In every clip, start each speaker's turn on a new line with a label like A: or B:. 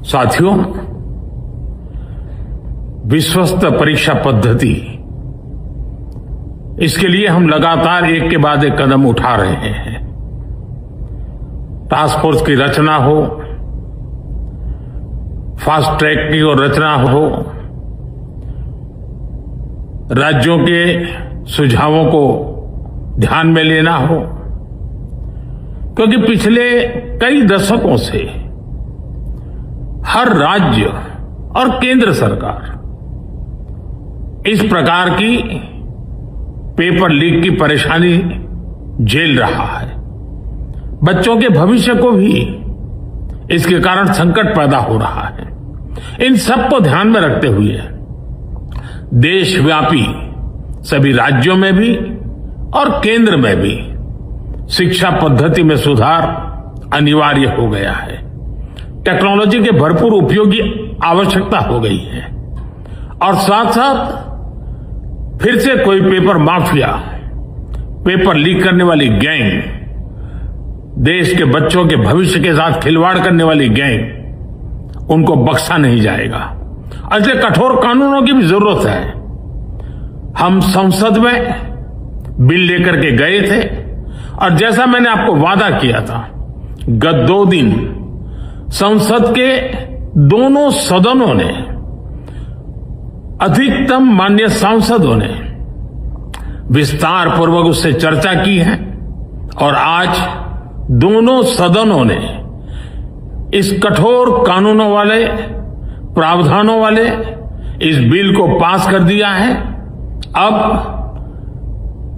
A: साथियों, विश्वस्त परीक्षा पद्धति, इसके लिए हम लगातार एक के बाद एक कदम उठा रहे हैं। टास्क फोर्स की रचना हो, फास्ट ट्रैक की और रचना हो, राज्यों के सुझावों को ध्यान में लेना हो, क्योंकि पिछले कई दशकों से हर राज्य और केंद्र सरकार इस प्रकार की पेपर लीक की परेशानी झेल रहा है। बच्चों के भविष्य को भी इसके कारण संकट पैदा हो रहा है। इन सब को ध्यान में रखते हुए देशव्यापी सभी राज्यों में भी और केंद्र में भी शिक्षा पद्धति में सुधार अनिवार्य हो गया है। टेक्नोलॉजी के भरपूर उपयोग की आवश्यकता हो गई है और साथ साथ फिर से कोई पेपर माफिया, पेपर लीक करने वाली गैंग, देश के बच्चों के भविष्य के साथ खिलवाड़ करने वाली गैंग, उनको बख्शा नहीं जाएगा। इसलिए कठोर कानूनों की भी जरूरत है। हम संसद में बिल लेकर के गए थे और जैसा मैंने आपको वादा किया था, गत 2 दिन संसद के दोनों सदनों ने, अधिकतम माननीय सांसदों ने विस्तार पूर्वक उससे चर्चा की है और आज दोनों सदनों ने इस कठोर कानूनों वाले, प्रावधानों वाले इस बिल को पास कर दिया है। अब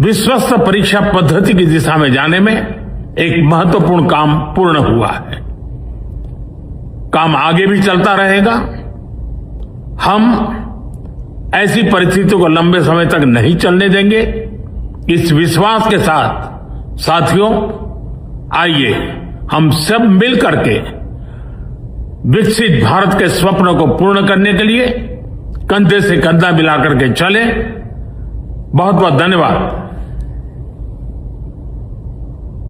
A: विश्वस्त परीक्षा पद्धति की दिशा में जाने में एक महत्वपूर्ण काम पूर्ण हुआ है। काम आगे भी चलता रहेगा। हम ऐसी परिस्थितियों को लंबे समय तक नहीं चलने देंगे। इस विश्वास के साथ साथियों, आइए हम सब मिलकर के विकसित भारत के स्वप्न को पूर्ण करने के लिए कंधे से कंधा मिलाकर के चलें। बहुत बहुत धन्यवाद।